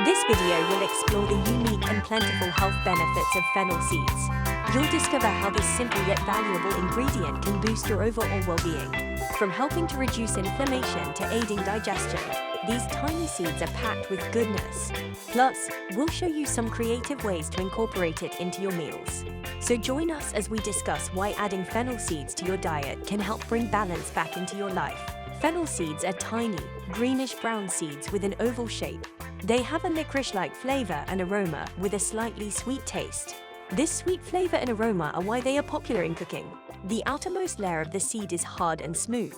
This video will explore the unique and plentiful health benefits of fennel seeds. You'll discover how this simple yet valuable ingredient can boost your overall well-being. From helping to reduce inflammation to aiding digestion, these tiny seeds are packed with goodness. Plus, we'll show you some creative ways to incorporate it into your meals. So join us as we discuss why adding fennel seeds to your diet can help bring balance back into your life. Fennel seeds are tiny, greenish-brown seeds with an oval shape. They have a licorice-like flavor and aroma with a slightly sweet taste. This sweet flavor and aroma are why they are popular in cooking. The outermost layer of the seed is hard and smooth,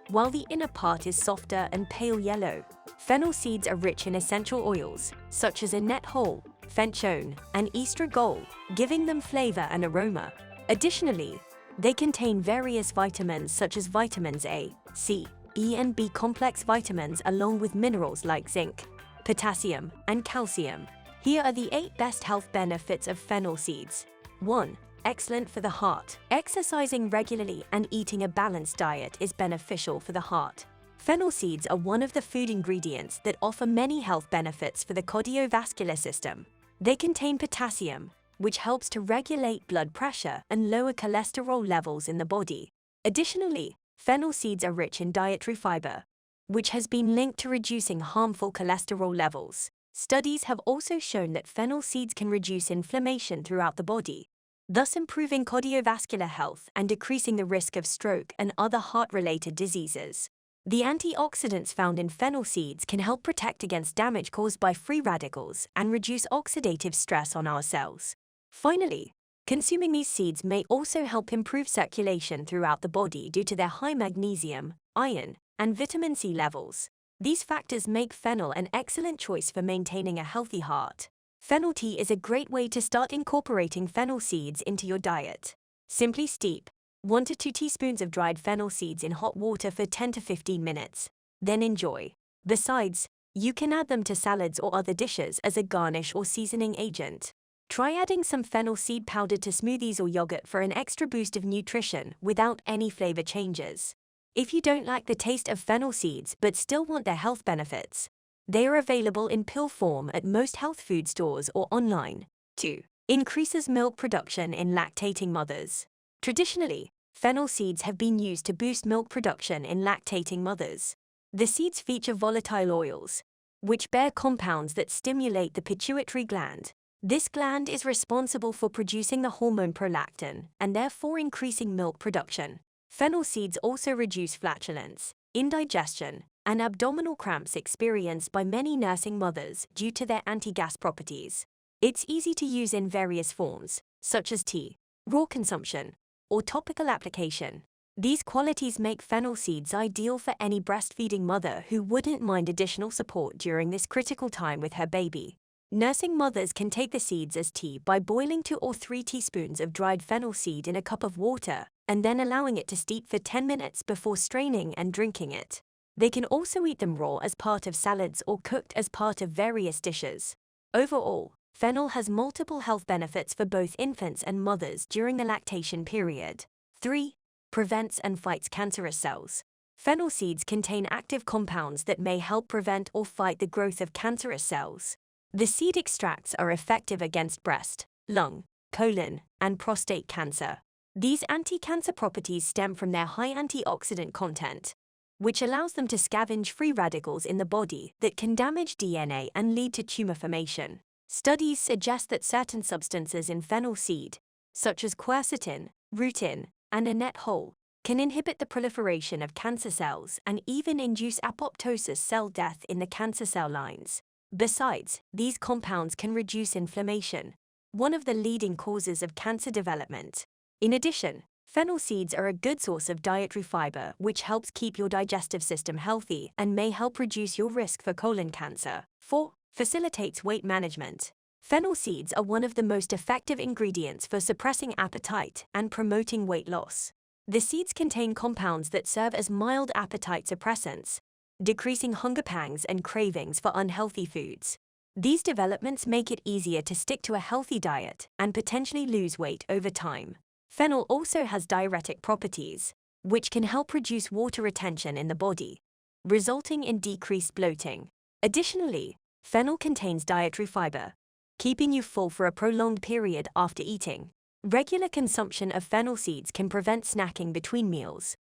while the inner part is softer and pale yellow. Fennel seeds are rich in essential oils, such as annetol, fenchone, and estragol, giving them flavor and aroma. Additionally, they contain various vitamins such as vitamins A, C, E and B complex vitamins along with minerals like zinc, potassium, and calcium. Here are the 8 best health benefits of fennel seeds. 1. Excellent for the heart. Exercising regularly and eating a balanced diet is beneficial for the heart. Fennel seeds are one of the food ingredients that offer many health benefits for the cardiovascular system. They contain potassium, which helps to regulate blood pressure and lower cholesterol levels in the body. Additionally, fennel seeds are rich in dietary fiber, which has been linked to reducing harmful cholesterol levels. Studies have also shown that fennel seeds can reduce inflammation throughout the body, thus improving cardiovascular health and decreasing the risk of stroke and other heart-related diseases. The antioxidants found in fennel seeds can help protect against damage caused by free radicals and reduce oxidative stress on our cells. Finally, consuming these seeds may also help improve circulation throughout the body due to their high magnesium, iron, and vitamin C levels. These factors make fennel an excellent choice for maintaining a healthy heart. Fennel tea is a great way to start incorporating fennel seeds into your diet. Simply steep 1 to 2 teaspoons of dried fennel seeds in hot water for 10 to 15 minutes. Then enjoy. Besides, you can add them to salads or other dishes as a garnish or seasoning agent. Try adding some fennel seed powder to smoothies or yogurt for an extra boost of nutrition without any flavor changes. If you don't like the taste of fennel seeds but still want their health benefits, they are available in pill form at most health food stores or online. 2. Increases milk production in lactating mothers. Traditionally, fennel seeds have been used to boost milk production in lactating mothers. The seeds feature volatile oils, which bear compounds that stimulate the pituitary gland. This gland is responsible for producing the hormone prolactin and therefore increasing milk production. Fennel seeds also reduce flatulence, indigestion, and abdominal cramps experienced by many nursing mothers due to their anti-gas properties. It's easy to use in various forms, such as tea, raw consumption, or topical application. These qualities make fennel seeds ideal for any breastfeeding mother who wouldn't mind additional support during this critical time with her baby. Nursing mothers can take the seeds as tea by boiling 2 or 3 teaspoons of dried fennel seed in a cup of water and then allowing it to steep for 10 minutes before straining and drinking it. They can also eat them raw as part of salads or cooked as part of various dishes. Overall, fennel has multiple health benefits for both infants and mothers during the lactation period. 3. Prevents and fights cancerous cells. Fennel seeds contain active compounds that may help prevent or fight the growth of cancerous cells. The seed extracts are effective against breast, lung, colon, and prostate cancer. These anti-cancer properties stem from their high antioxidant content, which allows them to scavenge free radicals in the body that can damage DNA and lead to tumor formation. Studies suggest that certain substances in fennel seed, such as quercetin, rutin, and annetol, can inhibit the proliferation of cancer cells and even induce apoptosis cell death in the cancer cell lines. Besides, these compounds can reduce inflammation, one of the leading causes of cancer development. In addition, fennel seeds are a good source of dietary fiber, which helps keep your digestive system healthy and may help reduce your risk for colon cancer. 4. Facilitates weight management. Fennel seeds are one of the most effective ingredients for suppressing appetite and promoting weight loss. The seeds contain compounds that serve as mild appetite suppressants, decreasing hunger pangs and cravings for unhealthy foods. These developments make it easier to stick to a healthy diet and potentially lose weight over time. Fennel also has diuretic properties, which can help reduce water retention in the body, resulting in decreased bloating. Additionally, Fennel contains dietary fiber, keeping you full for a prolonged period after eating. Regular consumption of fennel seeds can prevent snacking between meals,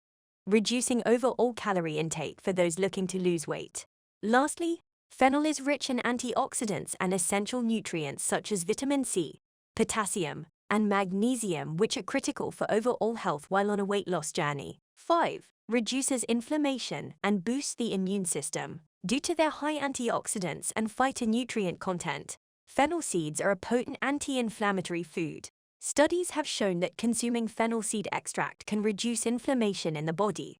reducing overall calorie intake for those looking to lose weight. Lastly, fennel is rich in antioxidants and essential nutrients such as vitamin C, potassium, and magnesium, which are critical for overall health while on a weight loss journey. 5. Reduces inflammation and boosts the immune system. Due to their high antioxidants and phytonutrient content, fennel seeds are a potent anti-inflammatory food. Studies have shown that consuming fennel seed extract can reduce inflammation in the body,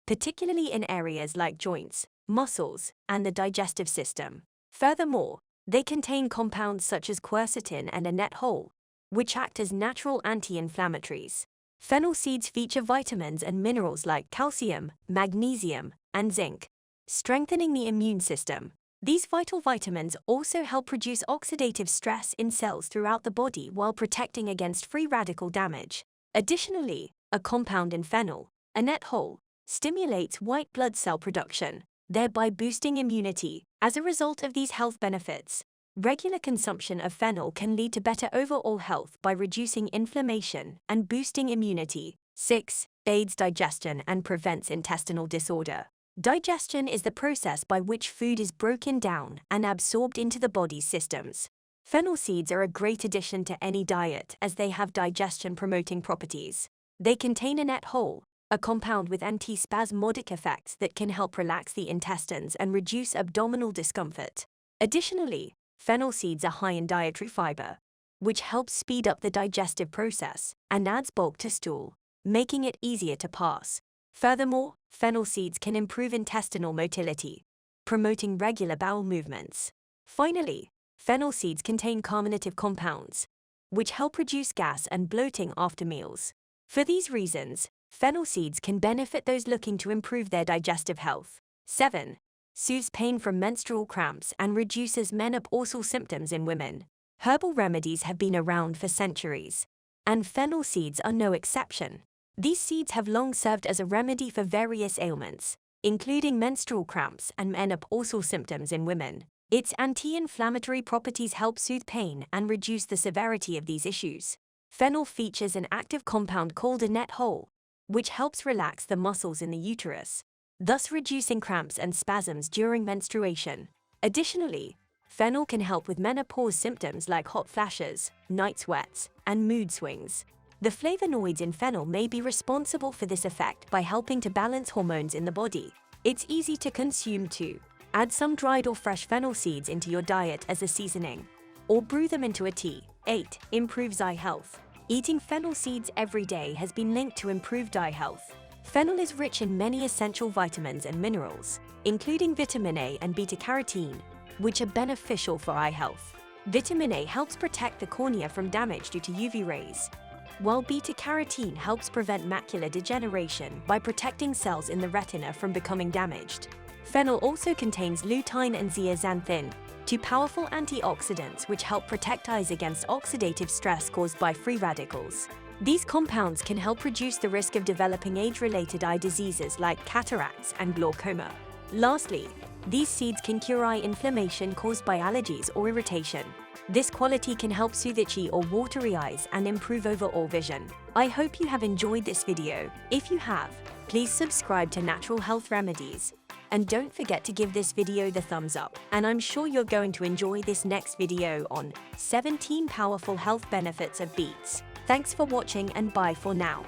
particularly in areas like joints, muscles, and the digestive system. Furthermore, they contain compounds such as quercetin and annetol, which act as natural anti-inflammatories. Fennel seeds feature vitamins and minerals like calcium, magnesium, and zinc, strengthening the immune system. These vital vitamins also help reduce oxidative stress in cells throughout the body while protecting against free radical damage. Additionally, a compound in fennel, annetol, stimulates white blood cell production, thereby boosting immunity. As a result of these health benefits, regular consumption of fennel can lead to better overall health by reducing inflammation and boosting immunity. 6. Aids digestion and prevents intestinal disorder. Digestion is the process by which food is broken down and absorbed into the body's systems. Fennel seeds are a great addition to any diet as they have digestion-promoting properties. They contain annetol, a compound with antispasmodic effects that can help relax the intestines and reduce abdominal discomfort. Additionally, fennel seeds are high in dietary fiber, which helps speed up the digestive process and adds bulk to stool, making it easier to pass. Furthermore, fennel seeds can improve intestinal motility, promoting regular bowel movements. Finally, fennel seeds contain carminative compounds, which help reduce gas and bloating after meals. For these reasons, fennel seeds can benefit those looking to improve their digestive health. 7. Soothes pain from menstrual cramps and reduces menopausal symptoms in women. Herbal remedies have been around for centuries, and fennel seeds are no exception. These seeds have long served as a remedy for various ailments, including menstrual cramps and menopausal symptoms in women. Its anti-inflammatory properties help soothe pain and reduce the severity of these issues. Fennel features an active compound called annetol, which helps relax the muscles in the uterus, thus reducing cramps and spasms during menstruation. Additionally, fennel can help with menopause symptoms like hot flashes, night sweats, and mood swings. The flavonoids in fennel may be responsible for this effect by helping to balance hormones in the body. It's easy to consume too. Add some dried or fresh fennel seeds into your diet as a seasoning, or brew them into a tea. 8. Improves eye health. Eating fennel seeds every day has been linked to improved eye health. Fennel is rich in many essential vitamins and minerals, including vitamin A and beta-carotene, which are beneficial for eye health. Vitamin A helps protect the cornea from damage due to UV rays, while beta-carotene helps prevent macular degeneration by protecting cells in the retina from becoming damaged. Fennel also contains lutein and zeaxanthin, two powerful antioxidants which help protect eyes against oxidative stress caused by free radicals. These compounds can help reduce the risk of developing age-related eye diseases like cataracts and glaucoma. Lastly, these seeds can cure eye inflammation caused by allergies or irritation. This quality can help soothe itchy or watery eyes and improve overall vision. I hope you have enjoyed this video. If you have, please subscribe to Natural Health Remedies. And don't forget to give this video the thumbs up. And I'm sure you're going to enjoy this next video on 17 powerful health benefits of beets. Thanks for watching and bye for now.